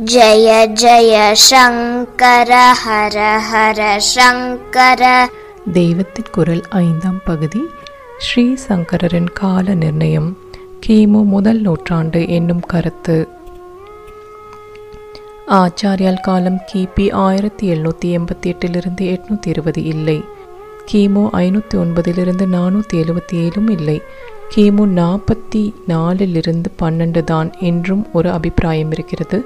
ஜய ஜய சங்கர ஹர ஹர சங்கர. தெய்வத்தின் குரல் 5ஆம் பகுதி. ஸ்ரீ சங்கரரின் கால நிர்ணயம். கிமு முதல் நூற்றாண்டு என்னும் கருத்து. ஆச்சாரியால் காலம் கிபி 1788 820 இல்லை. கிமு 509 477 இல்லை. கிமு 44 12 தான் என்றும் ஒரு அபிப்பிராயம் இருக்கிறது.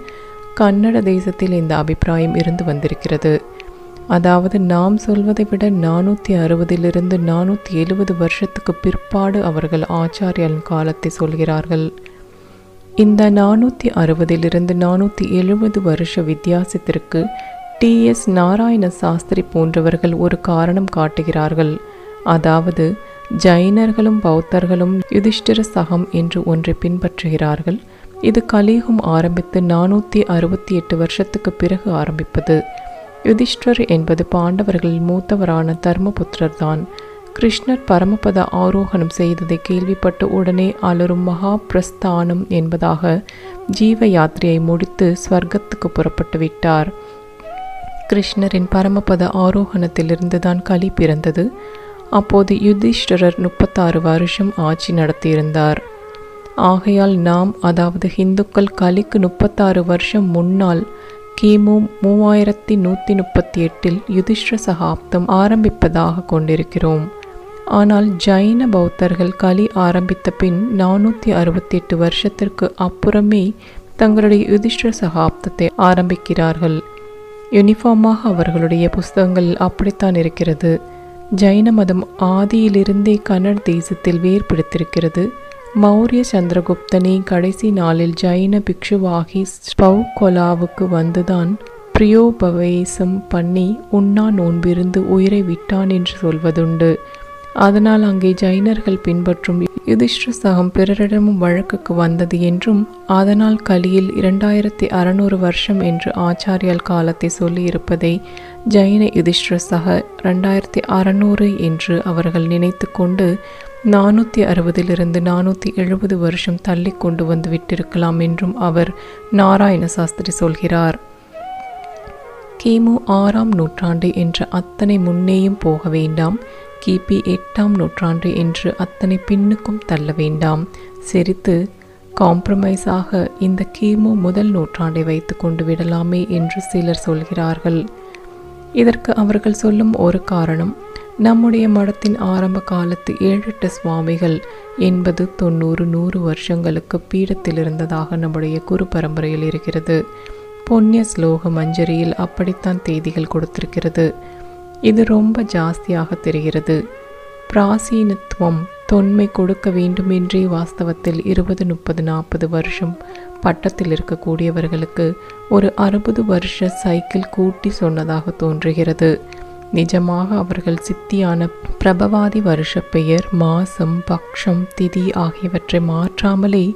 கன்னட தேசத்தில் இந்த அபிப்பிராயம் இருந்து வந்திருக்கிறது. அதாவது நாம் சொல்வதை விட 460 470 வருஷத்துக்கு பிற்பாடு அவர்கள் ஆச்சாரியாலின் காலத்தை சொல்கிறார்கள். இந்த 460 470 வருஷ வித்தியாசத்திற்கு டி.எஸ். நாராயண சாஸ்திரி போன்றவர்கள் ஒரு காரணம் காட்டுகிறார்கள். அதாவது ஜைனர்களும் பௌத்தர்களும் யுதிஷ்டிர சகம் என்று ஒன்றை பின்பற்றுகிறார்கள். இது கலியுகம் ஆரம்பித்து 468 வருஷத்துக்கு பிறகு ஆரம்பிப்பது. யுதிஷ்டர் என்பது பாண்டவர்களில் மூத்தவரான தர்மபுத்திரர் தான். கிருஷ்ணர் பரமபத ஆரோகணம் செய்ததை கேள்விப்பட்ட உடனே அலரும் மகா பிரஸ்தானம் என்பதாக ஜீவ யாத்திரையை முடித்து ஸ்வர்க்கத்துக்கு புறப்பட்டு விட்டார். கிருஷ்ணரின் பரமபத ஆரோகணத்திலிருந்து தான் கலி பிறந்தது. அப்போது யுதிஷ்டரர் 36 வருஷம் ஆட்சி நடத்தியிருந்தார். ஆகையால் நாம், அதாவது ஹிந்துக்கள், கலிக்கு 36 வருஷம் முன்னால் கிமு 3138 யுதிஷ்டிர சகாப்தம் ஆரம்பிப்பதாக கொண்டிருக்கிறோம். ஆனால் ஜைன பௌத்தர்கள் கலி ஆரம்பித்த பின் 468 வருஷத்திற்கு அப்புறமே தங்களுடைய யுதிஷ்டிர சகாப்தத்தை ஆரம்பிக்கிறார்கள். யூனிஃபார்மாக அவர்களுடைய புஸ்தகங்கள் அப்படித்தான் இருக்கிறது. ஜைன மதம் ஆதியிலிருந்தே கன்னட தேசத்தில் வேர் பிடித்திருக்கிறது. மௌரிய சந்திரகுப்தனே கடைசி நாளில் ஜைன பிக்ஷுவாகி ஸ்பௌகொலாவுக்கு வந்துதான் பிரியோபவேசம் பண்ணி உண்ணா நோன்பிருந்து உயிரை விட்டான் என்று சொல்வதுண்டு. அதனால் அங்கே ஜைனர்கள் பின்பற்றும் யுதிஷ்டிர சகம் பிறரிடமும் வழக்குக்கு வந்தது என்றும், அதனால் கலியில் 2600 வருஷம் என்று ஆச்சாரியால் காலத்தை சொல்லி இருப்பதை ஜைன யுதிஷ்டிர சக 2600 என்று அவர்கள் நினைத்து கொண்டு 460 470 வருஷம் தள்ளி கொண்டு வந்து விட்டிருக்கலாம் என்றும் அவர் நாராயண சாஸ்திரி சொல்கிறார். கிமு 6ஆம் நூற்றாண்டு என்று அத்தனை முன்னேயும் போக வேண்டாம். கிபி 8ஆம் நூற்றாண்டு என்று அத்தனை பின்னுக்கும் தள்ள வேண்டாம். சிரித்து காம்ப்ரமைஸாக இந்த கிமு முதல் நூற்றாண்டை வைத்து கொண்டு விடலாமே என்று சிலர் சொல்கிறார்கள். இதற்கு அவர்கள் சொல்லும் ஒரு காரணம், நம்முடைய மடத்தின் ஆரம்ப காலத்து 7-8 சுவாமிகள் 80 90 100 வருஷங்களுக்கு பீடத்தில் இருந்ததாக நம்முடைய குரு பரம்பரையில் இருக்கிறது. பொன்னிய ஸ்லோக மஞ்சரியில் அப்படித்தான் தேதிகள் கொடுத்திருக்கிறது. இது ரொம்ப ஜாஸ்தியாக தெரிகிறது. பிராசீனத்துவம் தொன்மை கொடுக்க வேண்டுமென்றே வாஸ்தவத்தில் 20 30 40 வருஷம் பட்டத்தில் இருக்கக்கூடியவர்களுக்கு ஒரு 60 வருஷ சைக்கிள் கூட்டி சொன்னதாக தோன்றுகிறது. நிஜமாக அவர்கள் சித்தியான பிரபவாதி வருஷ பெயர், மாசம், பக்ஷம், திதி ஆகியவற்றை மாற்றாமலே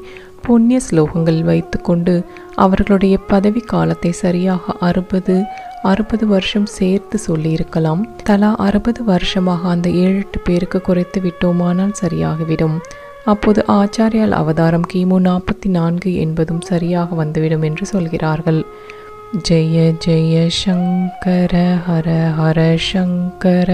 புண்ணிய ஸ்லோகங்கள் வைத்து கொண்டு அவர்களுடைய பதவி காலத்தை சரியாக 60 வருஷம் சேர்த்து சொல்லியிருக்கலாம். தலா 60 வருஷமாக அந்த 7-8 பேருக்கு குறைத்து விட்டோமானால் சரியாகிவிடும். அப்போது ஆச்சாரியால் அவதாரம் கிமு 44 என்பதும் சரியாக வந்துவிடும் என்று சொல்கிறார்கள். ஜெய ஜெய சங்கர ஹர ஹர சங்கர.